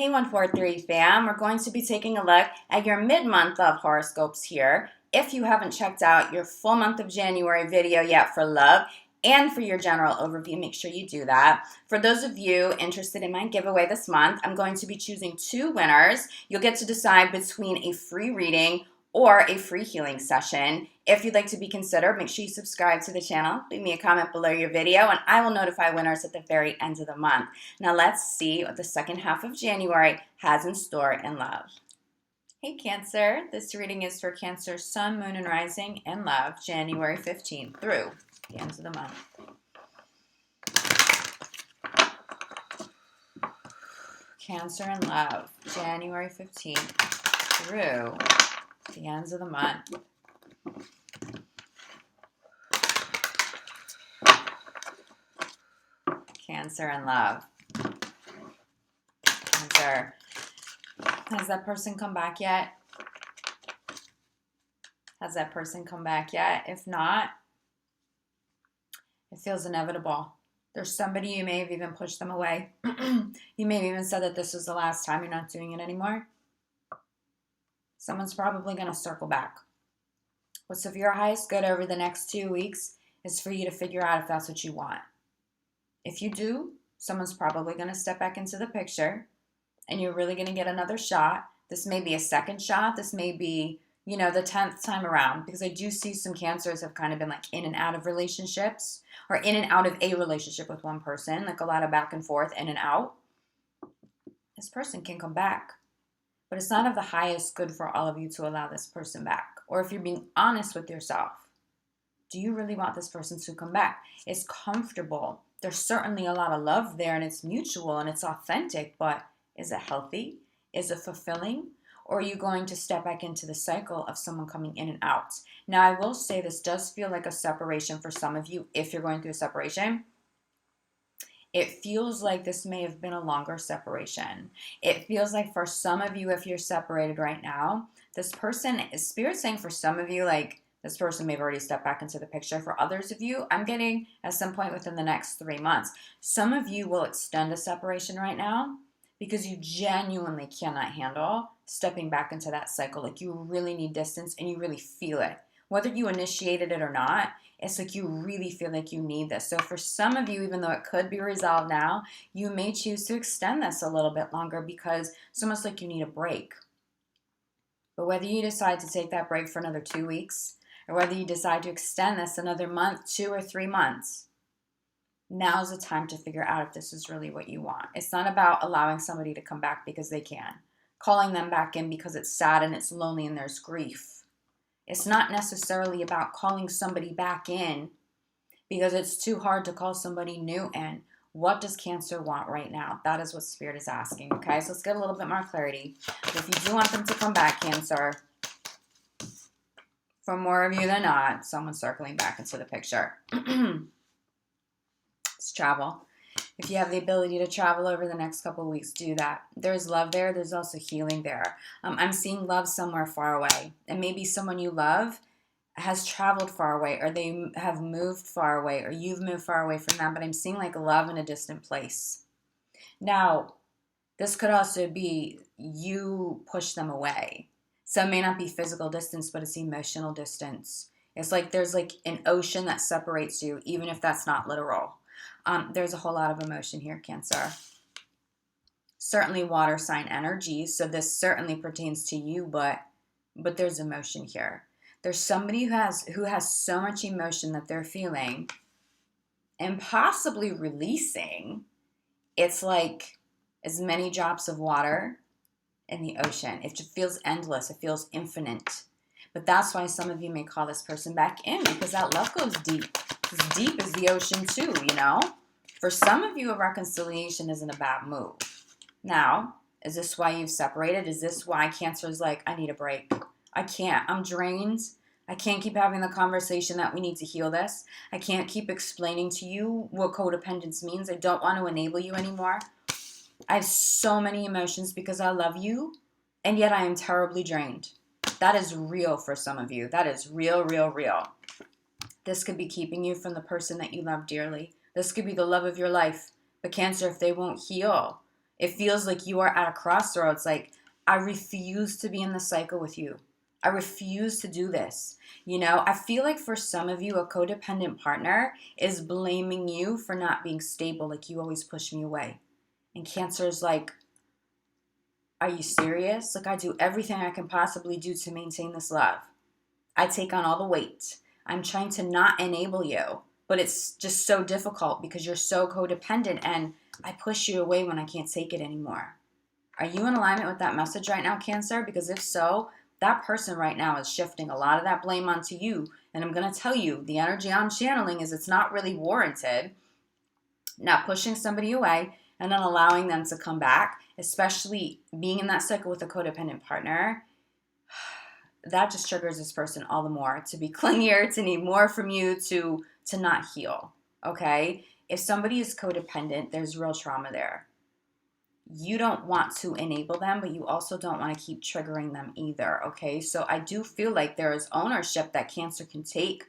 Hey 143 fam, we're going to be taking a look at your mid-month love horoscopes here. If you haven't checked out your full month of January video yet for love and for your general overview, make sure you do that. For those of you interested in my giveaway this month, I'm going to be choosing two winners. You'll get to decide between a free reading or a free healing session. If you'd like to be considered, make sure you subscribe to the channel, leave me a comment below your video, and I will notify winners at the very end of the month. Now let's see what the second half of January has in store in love. Hey Cancer, this reading is for Cancer, Sun, Moon, and Rising in love, January 15th through the end of the month. Cancer in love, January 15th through the ends of the month. Cancer in love. Cancer. Has that person come back yet? Has that person come back yet? If not, it feels inevitable. There's somebody, you may have even pushed them away. You may have even said that this is the last time, you're not doing it anymore. Someone's probably going to circle back. What's of your highest good over the next 2 weeks is for you to figure out if that's what you want. If you do, someone's probably going to step back into the picture and you're really going to get another shot. This may be a second shot. This may be, the 10th time around, because I do see some Cancers have kind of been like in and out of relationships, or in and out of a relationship with one person, like a lot of back and forth, in and out. This person can come back, but it's not of the highest good for all of you to allow this person back. Or if you're being honest with yourself, do you really want this person to come back? It's comfortable. There's certainly a lot of love there and it's mutual and it's authentic, but is it healthy? Is it fulfilling? Or are you going to step back into the cycle of someone coming in and out? Now, I will say this does feel like a separation for some of you if you're going through a separation. It feels like this may have been a longer separation. It feels like for some of you, if you're separated right now, this person, Spirit's saying for some of you, like this person may have already stepped back into the picture. For others of you, I'm getting at some point within the next 3 months. Some of you will extend a separation right now because you genuinely cannot handle stepping back into that cycle. Like you really need distance and you really feel it. Whether you initiated it or not, it's like you really feel like you need this. So for some of you, even though it could be resolved now, you may choose to extend this a little bit longer because it's almost like you need a break. But whether you decide to take that break for another 2 weeks, or whether you decide to extend this another month, 2 or 3 months, now's the time to figure out if this is really what you want. It's not about allowing somebody to come back because they can. Calling them back in because it's sad and it's lonely and there's grief. It's not necessarily about calling somebody back in because it's too hard to call somebody new in. What does Cancer want right now? That is what Spirit is asking, okay? So let's get a little bit more clarity. But if you do want them to come back, Cancer, for more of you than not, someone's circling back into the picture. It's travel. If you have the ability to travel over the next couple of weeks, do that. There's love there. There's also healing there. I'm seeing love somewhere far away. And maybe someone you love has traveled far away, or they have moved far away, or you've moved far away from them. But I'm seeing like love in a distant place. Now, this could also be you push them away. So it may not be physical distance, but it's emotional distance. It's like there's like an ocean that separates you, even if that's not literal. There's a whole lot of emotion here, Cancer. Certainly water sign energy, so this certainly pertains to you, but there's emotion here. There's somebody who has so much emotion that they're feeling and possibly releasing. It's like as many drops of water in the ocean. It just feels endless. It feels infinite. But that's why some of you may call this person back in, because that love goes deep. Because deep is the ocean too, For some of you, a reconciliation isn't a bad move. Now, is this why you've separated? Is this why Cancer is like, I need a break? I can't. I'm drained. I can't keep having the conversation that we need to heal this. I can't keep explaining to you what codependence means. I don't want to enable you anymore. I have so many emotions because I love you, and yet I am terribly drained. That is real for some of you. That is real, real, real. This could be keeping you from the person that you love dearly. This could be the love of your life. But Cancer, if they won't heal, It feels like you are at a crossroads. Like, I refuse to be in the cycle with you. I refuse to do this. You know, I feel like for some of you, a codependent partner is blaming you for not being stable. Like, you always push me away. And Cancer is like, are you serious? Like, I do everything I can possibly do to maintain this love. I take on all the weight. I'm trying to not enable you, but it's just so difficult because you're so codependent and I push you away when I can't take it anymore. Are you in alignment with that message right now, Cancer? Because if so, that person right now is shifting a lot of that blame onto you. And I'm going to tell you, the energy I'm channeling is it's not really warranted. Not pushing somebody away and then allowing them to come back, especially being in that cycle with a codependent partner, that just triggers this person all the more to be clingier, to need more from you, to not heal, okay? If somebody is codependent, there's real trauma there. You don't want to enable them, but you also don't want to keep triggering them either, okay? So I do feel like there is ownership that Cancer can take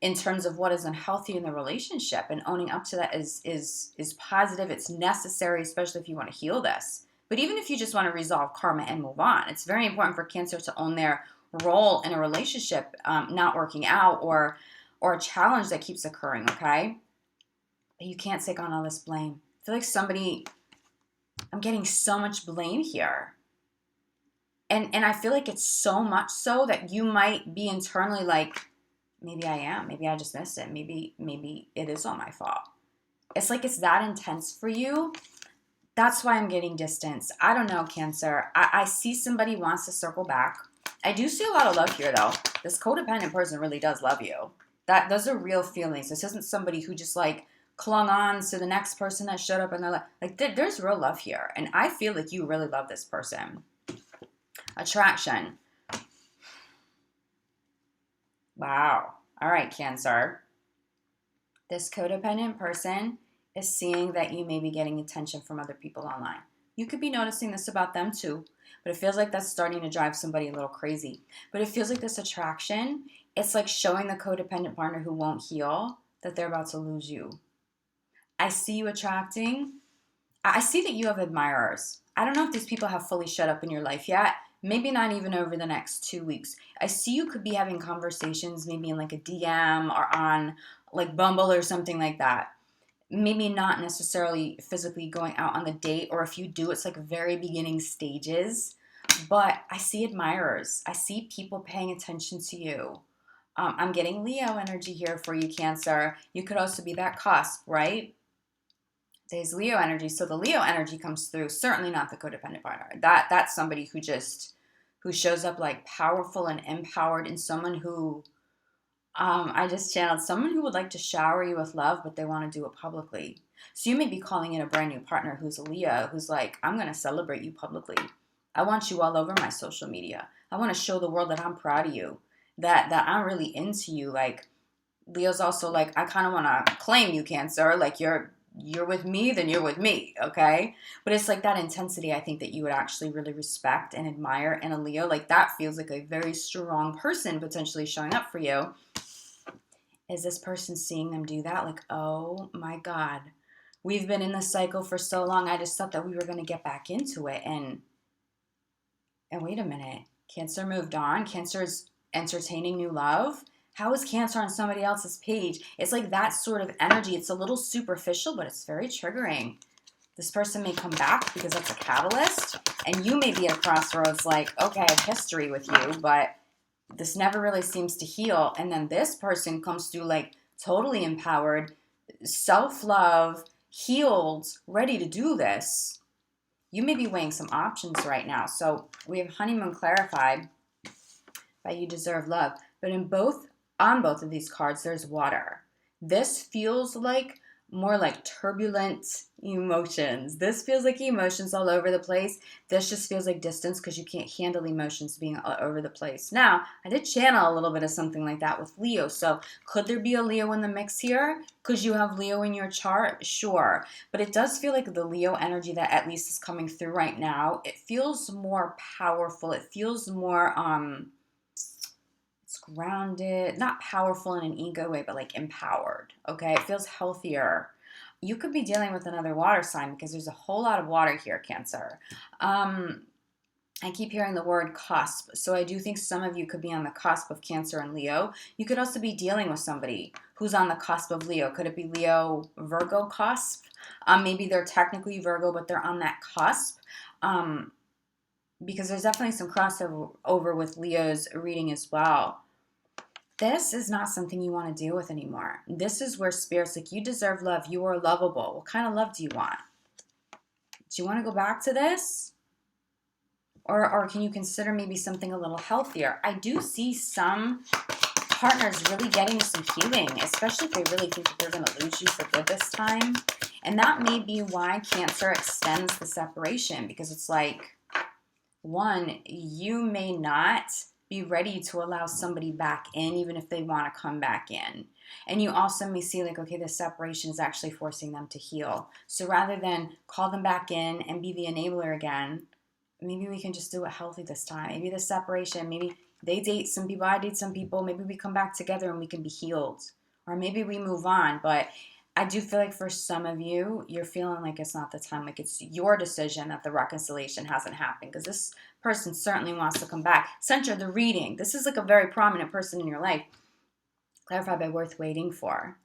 in terms of what is unhealthy in the relationship, and owning up to that is positive. It's necessary, especially if you want to heal this. But even if you just want to resolve karma and move on, it's very important for Cancer to own their role in a relationship not working out, or a challenge that keeps occurring, okay? But you can't take on all this blame. I feel like I'm getting so much blame here. And I feel like it's so much so that you might be internally like, maybe I am. Maybe I just missed it. Maybe it is all my fault. It's like it's that intense for you. That's why I'm getting distance. I don't know, Cancer. I see somebody wants to circle back. I do see a lot of love here, though. This codependent person really does love you. Those are real feelings. This isn't somebody who just like clung on to the next person that showed up in their life. Like, there's real love here. And I feel like you really love this person. Attraction. Wow. All right, Cancer. This codependent person is seeing that you may be getting attention from other people online. You could be noticing this about them too, but it feels like that's starting to drive somebody a little crazy. But it feels like this attraction, it's like showing the codependent partner who won't heal that they're about to lose you. I see you attracting. I see that you have admirers. I don't know if these people have fully shut up in your life yet. Maybe not even over the next 2 weeks. I see you could be having conversations maybe in like a DM or on like Bumble or something like that. Maybe not necessarily physically going out on the date, or if you do, it's like very beginning stages. But I see admirers. I see people paying attention to you. I'm getting Leo energy here for you, Cancer. You could also be that cusp, right? There's Leo energy. So the Leo energy comes through. Certainly not the codependent partner. That's somebody who shows up like powerful and empowered, and someone who I just channeled someone who would like to shower you with love, but they want to do it publicly. So you may be calling in a brand new partner who's a Leo, who's like, I'm going to celebrate you publicly. I want you all over my social media. I want to show the world that I'm proud of you, that I'm really into you. Like, Leo's also like, I kind of want to claim you, Cancer. Like, you're with me, then you're with me, okay? But it's like that intensity, I think, that you would actually really respect and admire in a Leo. Like, that feels like a very strong person potentially showing up for you. Is this person seeing them do that? Like, oh my God, we've been in this cycle for so long. I just thought that we were going to get back into it. And wait a minute, Cancer moved on. Cancer is entertaining new love. How is Cancer on somebody else's page? It's like that sort of energy. It's a little superficial, but it's very triggering. This person may come back because that's a catalyst. And you may be at a crossroads like, okay, I have history with you, but this never really seems to heal. And then this person comes through like totally empowered, self-love, healed, ready to do this. You may be weighing some options right now. So we have honeymoon clarified by you deserve love. But on both of these cards, there's water. This feels like more like turbulent emotions. This feels like emotions all over the place. This just feels like distance because you can't handle emotions being all over the place. Now, I did channel a little bit of something like that with Leo. So could there be a Leo in the mix here? Could you have Leo in your chart? Sure. But it does feel like the Leo energy that at least is coming through right now, it feels more powerful. It feels more, it's grounded, not powerful in an ego way, but like empowered, okay? It feels healthier. You could be dealing with another water sign because there's a whole lot of water here, Cancer. I keep hearing the word cusp. So I do think some of you could be on the cusp of Cancer and Leo. You could also be dealing with somebody who's on the cusp of Leo. Could it be Leo Virgo cusp? Maybe they're technically Virgo, but they're on that cusp. Because there's definitely some crossover with Leo's reading as well. This is not something you want to deal with anymore. This is where Spirit's like, you deserve love. You are lovable. What kind of love do you want? Do you want to go back to this? Or can you consider maybe something a little healthier? I do see some partners really getting some healing, especially if they really think that they're going to lose you for good this time. And that may be why Cancer extends the separation, because it's like, one, you may not be ready to allow somebody back in, even if they want to come back in. And you also may see like, okay, this separation is actually forcing them to heal. So rather than call them back in and be the enabler again, maybe we can just do it healthy this time. Maybe the separation, maybe they date some people, I date some people, maybe we come back together and we can be healed. Or maybe we move on. But I do feel like for some of you, you're feeling like it's not the time. Like it's your decision that the reconciliation hasn't happened. Because this person certainly wants to come back. Center the reading. This is like a very prominent person in your life. Clarify by worth waiting for.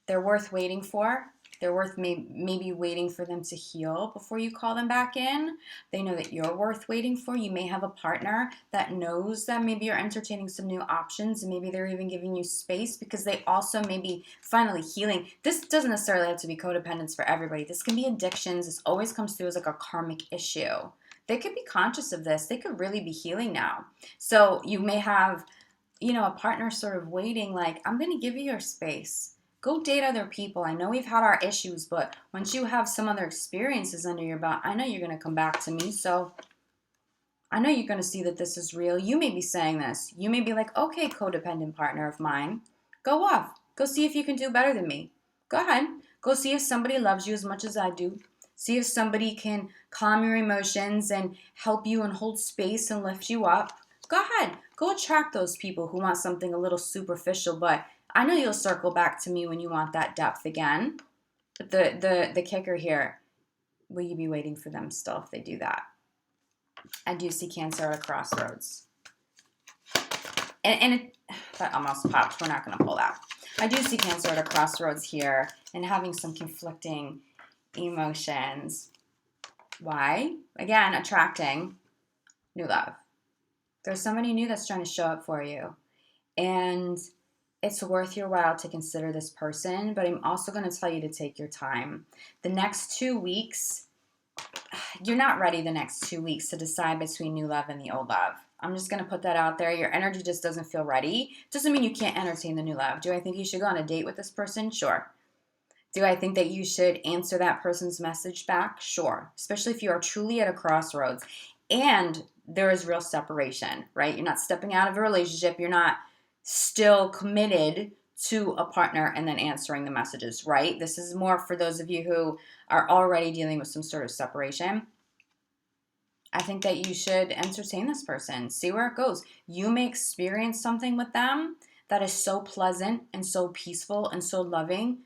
They're worth waiting for. They're worth maybe waiting for them to heal before you call them back in. They know that you're worth waiting for. You may have a partner that knows that maybe you're entertaining some new options, and maybe they're even giving you space because they also may be finally healing. This doesn't necessarily have to be codependence for everybody. This can be addictions. This always comes through as like a karmic issue. They could be conscious of this. They could really be healing now. So you may have, a partner sort of waiting like, I'm going to give you your space. Go date other people. I know we've had our issues, but once you have some other experiences under your belt, I know you're going to come back to me. So I know you're going to see that this is real. You may be saying this. You may be like, okay, codependent partner of mine, go off. Go see if you can do better than me. Go ahead. Go see if somebody loves you as much as I do. See if somebody can calm your emotions and help you and hold space and lift you up. Go ahead. Go attract those people who want something a little superficial, but I know you'll circle back to me when you want that depth again. But the kicker here, will you be waiting for them still if they do that? I do see Cancer at a crossroads. And that almost popped. We're not going to pull that. I do see Cancer at a crossroads here and having some conflicting emotions. Why? Again, attracting new love. There's somebody new that's trying to show up for you. And it's worth your while to consider this person, but I'm also going to tell you to take your time. The next 2 weeks, you're not ready the next 2 weeks to decide between new love and the old love. I'm just going to put that out there. Your energy just doesn't feel ready. Doesn't mean you can't entertain the new love. Do I think you should go on a date with this person? Sure. Do I think that you should answer that person's message back? Sure. Especially if you are truly at a crossroads and there is real separation, right? You're not stepping out of a relationship. You're not still committed to a partner and then answering the messages, right? This is more for those of you who are already dealing with some sort of separation. I think that you should entertain this person. See where it goes. You may experience something with them that is so pleasant and so peaceful and so loving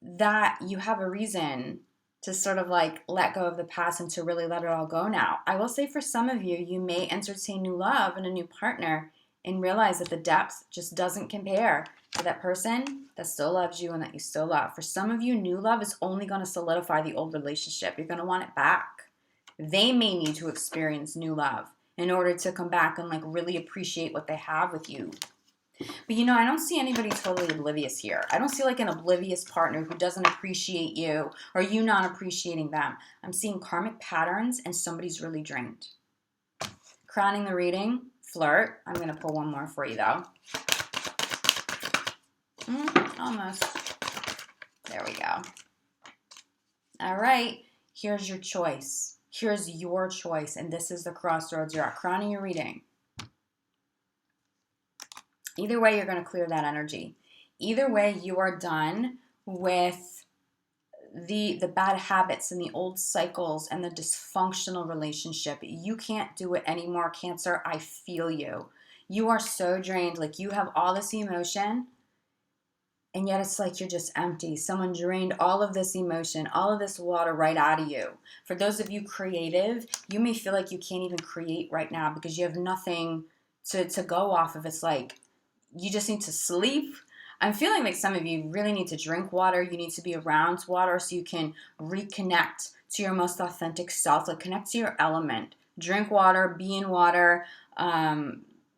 that you have a reason to sort of like let go of the past and to really let it all go now. I will say for some of you, you may entertain new love and a new partner and realize that the depth just doesn't compare to that person that still loves you and that you still love. For some of you, new love is only going to solidify the old relationship. You're going to want it back. They may need to experience new love in order to come back and like really appreciate what they have with you. But I don't see anybody totally oblivious here. I don't see like an oblivious partner who doesn't appreciate you or you not appreciating them. I'm seeing karmic patterns and somebody's really drained. Crowning the reading, flirt. I'm going to pull one more for you though. Almost. There we go. All right. Here's your choice. Here's your choice. And this is the crossroads you're at. Crowning your reading. Either way, you're going to clear that energy. Either way, you are done with the bad habits and the old cycles and the dysfunctional relationship. You can't do it anymore, Cancer. I feel you. You are so drained. Like you have all this emotion and yet it's like you're just empty. Someone drained all of this emotion, all of this water right out of you. For those of you creative, you may feel like you can't even create right now because you have nothing to go off of. It's like you just need to sleep. I'm feeling like some of you really need to drink water. You need to be around water so you can reconnect to your most authentic self, like connect to your element. Drink water, be in water,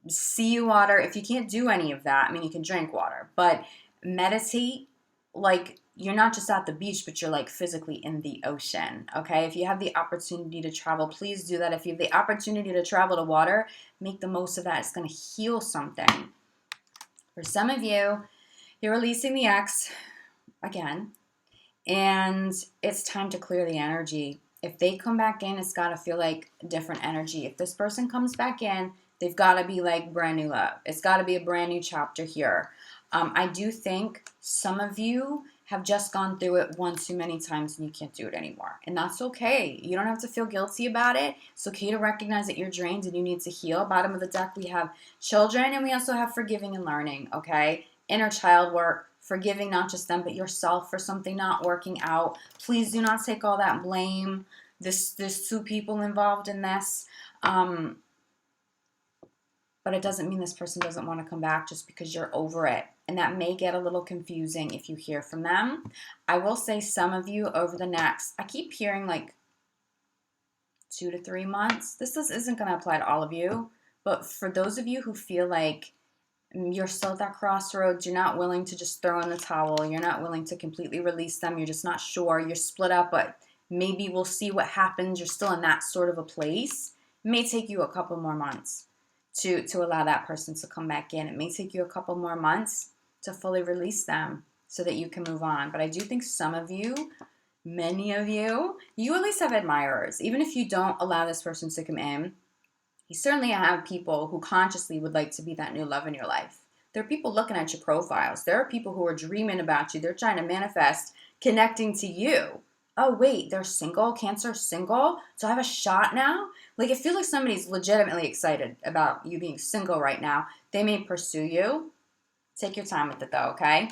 see water. If you can't do any of that, I mean, you can drink water, but meditate like you're not just at the beach, but you're like physically in the ocean, okay? If you have the opportunity to travel, please do that. If you have the opportunity to travel to water, make the most of that. It's going to heal something. For some of you, you're releasing the ex again, and it's time to clear the energy. If they come back in, it's got to feel like different energy. If this person comes back in, they've got to be like brand new love. It's got to be a brand new chapter here. I do think some of you have just gone through it one too many times and you can't do it anymore. And that's okay. You don't have to feel guilty about it. It's okay to recognize that you're drained and you need to heal. Bottom of the deck, we have children, and we also have forgiving and learning, okay? Inner child work, forgiving not just them, but yourself for something not working out. Please do not take all that blame. There's two people involved in this. But it doesn't mean this person doesn't want to come back just because you're over it. And that may get a little confusing if you hear from them. I will say some of you over the next, I keep hearing like 2 to 3 months. This isn't going to apply to all of you. But for those of you who feel like you're still at that crossroads, you're not willing to just throw in the towel, you're not willing to completely release them, you're just not sure, you're split up, but maybe we'll see what happens, you're still in that sort of a place. It may take you a couple more months to allow that person to come back in. It may take you a couple more months to fully release them so that you can move on. But I do think some of you, many of you, you at least have admirers. Even if you don't allow this person to come in, you certainly have people who consciously would like to be that new love in your life. There are people looking at your profiles. There are people who are dreaming about you. They're trying to manifest connecting to you. Oh, wait, they're single, Cancer single, so I have a shot now? Like, it feels like somebody's legitimately excited about you being single right now. They may pursue you. Take your time with it, though, okay?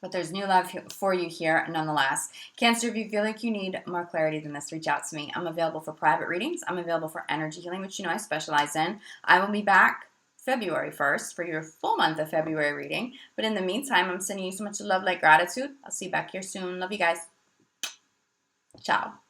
But there's new love for you here, nonetheless. Cancer, if you feel like you need more clarity than this, reach out to me. I'm available for private readings. I'm available for energy healing, which you know I specialize in. I will be back February 1st for your full month of February reading. But in the meantime, I'm sending you so much love, light, gratitude. I'll see you back here soon. Love you guys. Ciao.